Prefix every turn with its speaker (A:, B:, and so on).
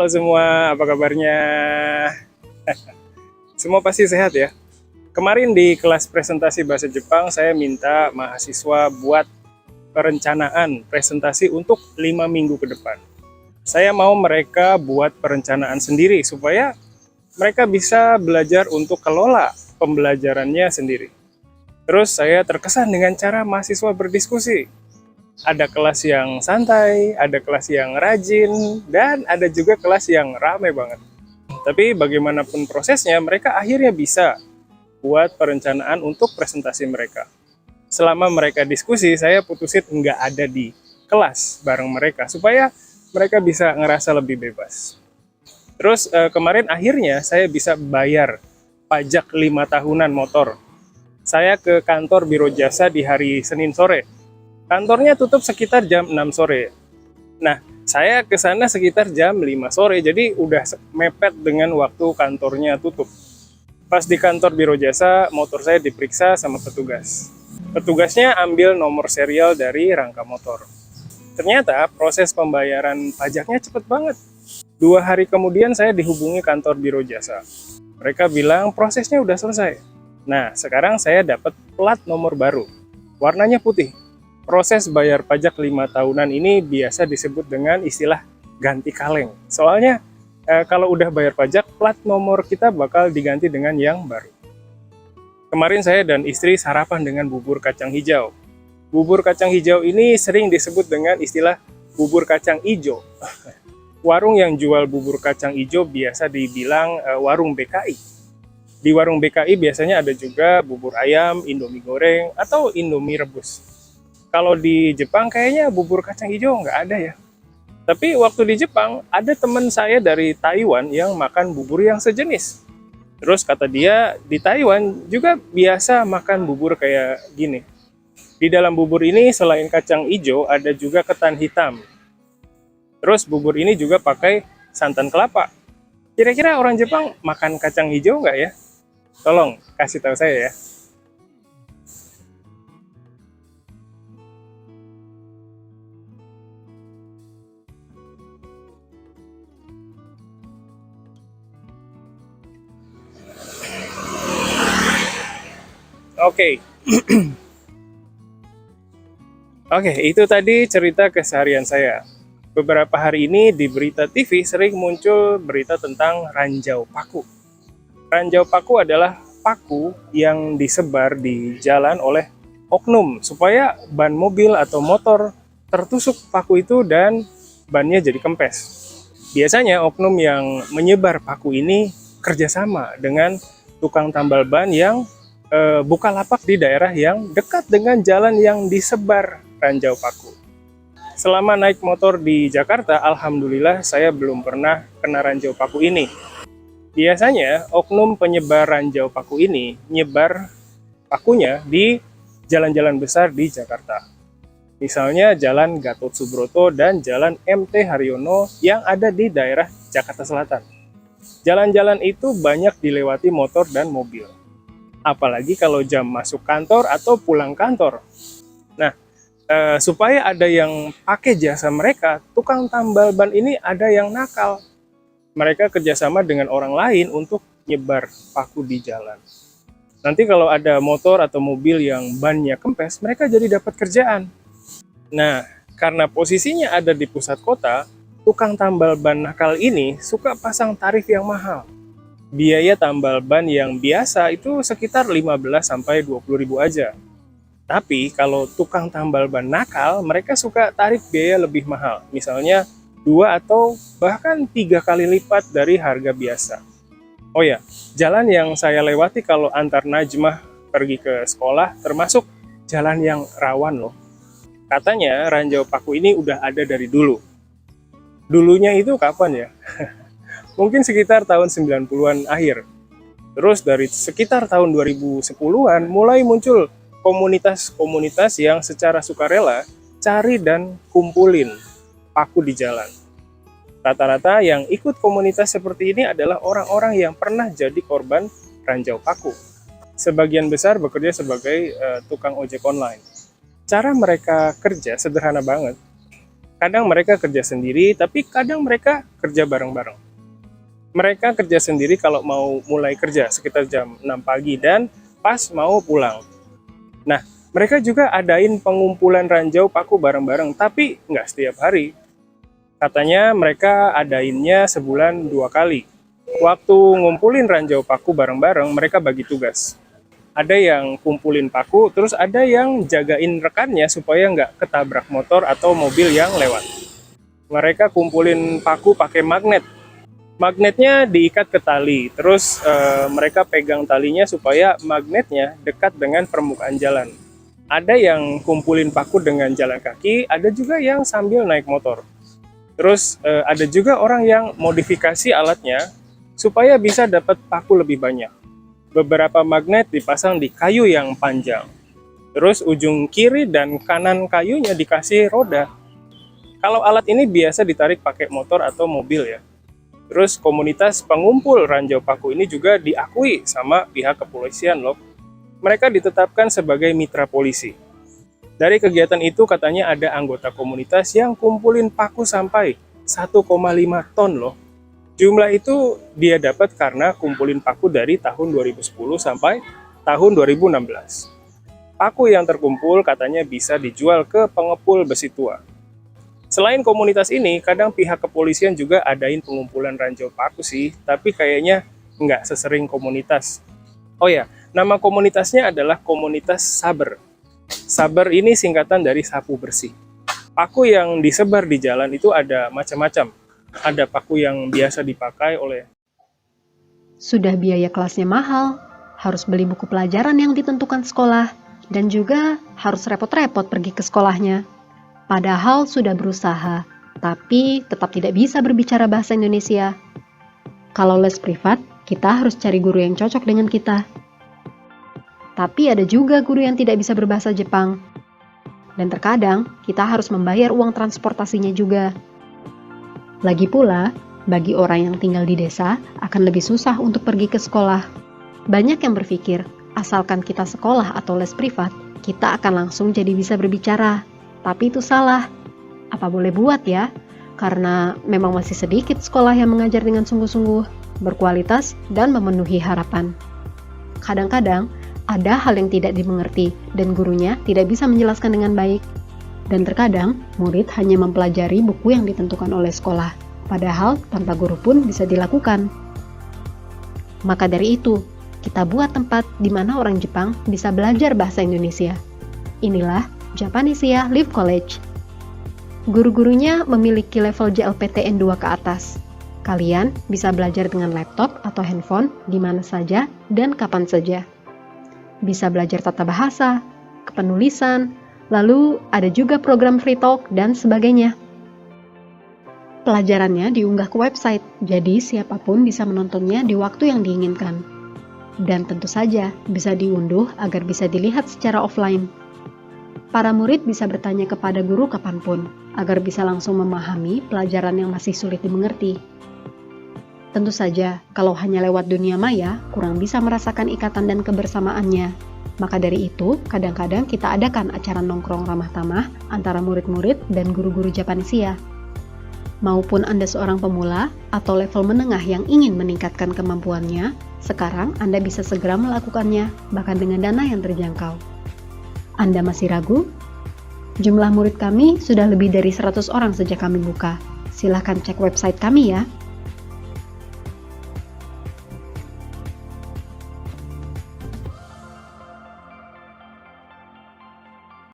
A: Halo semua, apa kabarnya? Semua pasti sehat ya? Kemarin di kelas presentasi bahasa Jepang, saya minta mahasiswa buat perencanaan presentasi untuk 5 minggu ke depan. Saya mau mereka buat perencanaan sendiri supaya mereka bisa belajar untuk kelola pembelajarannya sendiri. Terus saya terkesan dengan cara mahasiswa berdiskusi. Ada kelas yang santai, ada kelas yang rajin, dan ada juga kelas yang rame banget. Tapi bagaimanapun prosesnya, mereka akhirnya bisa buat perencanaan untuk presentasi mereka. Selama mereka diskusi, saya putusin nggak ada di kelas bareng mereka, supaya mereka bisa ngerasa lebih bebas. Terus kemarin akhirnya saya bisa bayar pajak 5 tahunan motor. Saya ke kantor Biro Jasa di hari Senin sore. Kantornya tutup sekitar jam 6 sore. Nah, saya ke sana sekitar jam 5 sore, jadi udah mepet dengan waktu kantornya tutup. Pas di kantor Biro Jasa, motor saya diperiksa sama petugas. Petugasnya ambil nomor serial dari rangka motor. Ternyata proses pembayaran pajaknya cepet banget. 2 hari kemudian saya dihubungi kantor Biro Jasa. Mereka bilang prosesnya udah selesai. Nah, sekarang saya dapat plat nomor baru. Warnanya putih. Proses bayar pajak 5 tahunan ini biasa disebut dengan istilah ganti kaleng. Soalnya kalau udah bayar pajak, plat nomor kita bakal diganti dengan yang baru. Kemarin saya dan istri sarapan dengan bubur kacang hijau. Bubur kacang hijau ini sering disebut dengan istilah bubur kacang ijo. Warung yang jual bubur kacang hijau biasa dibilang warung BKI. Di warung BKI biasanya ada juga bubur ayam, indomie goreng, atau indomie rebus. Kalau di Jepang kayaknya bubur kacang hijau nggak ada ya. Tapi waktu di Jepang ada teman saya dari Taiwan yang makan bubur yang sejenis. Terus kata dia di Taiwan juga biasa makan bubur kayak gini. Di dalam bubur ini selain kacang hijau ada juga ketan hitam. Terus bubur ini juga pakai santan kelapa. Kira-kira orang Jepang makan kacang hijau nggak ya? Tolong kasih tahu saya ya. Oke. Oke, itu tadi cerita keseharian saya. Beberapa hari ini di berita TV sering muncul berita tentang ranjau paku. Ranjau paku adalah paku yang disebar di jalan oleh oknum supaya ban mobil atau motor tertusuk paku itu dan bannya jadi kempes. Biasanya oknum yang menyebar paku ini kerjasama dengan tukang tambal ban yang buka lapak di daerah yang dekat dengan jalan yang disebar ranjau paku. Selama naik motor di Jakarta, alhamdulillah saya belum pernah kena ranjau paku ini. Biasanya oknum penyebar ranjau paku ini nyebar pakunya di jalan-jalan besar di Jakarta. Misalnya Jalan Gatot Subroto dan Jalan MT Haryono yang ada di daerah Jakarta Selatan. Jalan-jalan itu banyak dilewati motor dan mobil. Apalagi kalau jam masuk kantor atau pulang kantor. Nah, supaya ada yang pakai jasa mereka, tukang tambal ban ini ada yang nakal. Mereka kerjasama dengan orang lain untuk nyebar paku di jalan. Nanti kalau ada motor atau mobil yang bannya kempes, mereka jadi dapat kerjaan. Nah, karena posisinya ada di pusat kota, tukang tambal ban nakal ini suka pasang tarif yang mahal. Biaya tambal ban yang biasa itu sekitar 15-20 ribu aja. Tapi kalau tukang tambal ban nakal, mereka suka tarik biaya lebih mahal. Misalnya 2 atau bahkan 3 kali lipat dari harga biasa. Oh ya, jalan yang saya lewati kalau antar Najmah pergi ke sekolah termasuk jalan yang rawan loh. Katanya ranjau paku ini udah ada dari dulu. Dulunya itu kapan ya? Mungkin sekitar tahun 90-an akhir. Terus dari sekitar tahun 2010-an mulai muncul komunitas-komunitas yang secara sukarela cari dan kumpulin paku di jalan. Rata-rata yang ikut komunitas seperti ini adalah orang-orang yang pernah jadi korban ranjau paku. Sebagian besar bekerja sebagai tukang ojek online. Cara mereka kerja sederhana banget. Kadang mereka kerja sendiri, tapi kadang mereka kerja bareng-bareng. Mereka kerja sendiri kalau mau mulai kerja sekitar jam 6 pagi dan pas mau pulang. Nah, mereka juga adain pengumpulan ranjau paku bareng-bareng, tapi nggak setiap hari. Katanya mereka adainnya sebulan 2 kali. Waktu ngumpulin ranjau paku bareng-bareng, mereka bagi tugas. Ada yang kumpulin paku, terus ada yang jagain rekannya supaya nggak ketabrak motor atau mobil yang lewat. Mereka kumpulin paku pakai magnet. Magnetnya diikat ke tali, terus mereka pegang talinya supaya magnetnya dekat dengan permukaan jalan. Ada yang kumpulin paku dengan jalan kaki, ada juga yang sambil naik motor. Terus ada juga orang yang modifikasi alatnya supaya bisa dapat paku lebih banyak. Beberapa magnet dipasang di kayu yang panjang. Terus ujung kiri dan kanan kayunya dikasih roda. Kalau alat ini biasa ditarik pakai motor atau mobil ya. Terus komunitas pengumpul ranjau paku ini juga diakui sama pihak kepolisian loh. Mereka ditetapkan sebagai mitra polisi. Dari kegiatan itu katanya ada anggota komunitas yang kumpulin paku sampai 1,5 ton loh. Jumlah itu dia dapat karena kumpulin paku dari tahun 2010 sampai tahun 2016. Paku yang terkumpul katanya bisa dijual ke pengepul besi tua. Selain komunitas ini, kadang pihak kepolisian juga adain pengumpulan ranjau paku sih, tapi kayaknya nggak sesering komunitas. Oh ya, nama komunitasnya adalah komunitas Saber. Saber ini singkatan dari sapu bersih. Paku yang disebar di jalan itu ada macam-macam. Ada paku yang biasa dipakai oleh...
B: Sudah biaya kelasnya mahal, harus beli buku pelajaran yang ditentukan sekolah, dan juga harus repot-repot pergi ke sekolahnya. Padahal sudah berusaha, tapi tetap tidak bisa berbicara bahasa Indonesia. Kalau les privat, kita harus cari guru yang cocok dengan kita. Tapi ada juga guru yang tidak bisa berbahasa Jepang. Dan terkadang, kita harus membayar uang transportasinya juga. Lagi pula, bagi orang yang tinggal di desa, akan lebih susah untuk pergi ke sekolah. Banyak yang berpikir, asalkan kita sekolah atau les privat, kita akan langsung jadi bisa berbicara. Tapi itu salah. Apa boleh buat ya? Karena memang masih sedikit sekolah yang mengajar dengan sungguh-sungguh, berkualitas, dan memenuhi harapan. Kadang-kadang, ada hal yang tidak dimengerti dan gurunya tidak bisa menjelaskan dengan baik. Dan terkadang, murid hanya mempelajari buku yang ditentukan oleh sekolah, padahal tanpa guru pun bisa dilakukan. Maka dari itu, kita buat tempat di mana orang Jepang bisa belajar bahasa Indonesia. Inilah Japanesia Live College. Guru-gurunya memiliki level JLPTN 2 ke atas. Kalian bisa belajar dengan laptop atau handphone di mana saja dan kapan saja. Bisa belajar tata bahasa, kepenulisan, lalu ada juga program free talk dan sebagainya. Pelajarannya diunggah ke website, jadi siapapun bisa menontonnya di waktu yang diinginkan. Dan tentu saja bisa diunduh agar bisa dilihat secara offline. Para murid bisa bertanya kepada guru kapanpun, agar bisa langsung memahami pelajaran yang masih sulit dimengerti. Tentu saja, kalau hanya lewat dunia maya, kurang bisa merasakan ikatan dan kebersamaannya. Maka dari itu, kadang-kadang kita adakan acara nongkrong ramah tamah antara murid-murid dan guru-guru Japanesia. Maupun Anda seorang pemula atau level menengah yang ingin meningkatkan kemampuannya, sekarang Anda bisa segera melakukannya, bahkan dengan dana yang terjangkau. Anda masih ragu? Jumlah murid kami sudah lebih dari 100 orang sejak kami buka. Silahkan cek website kami ya.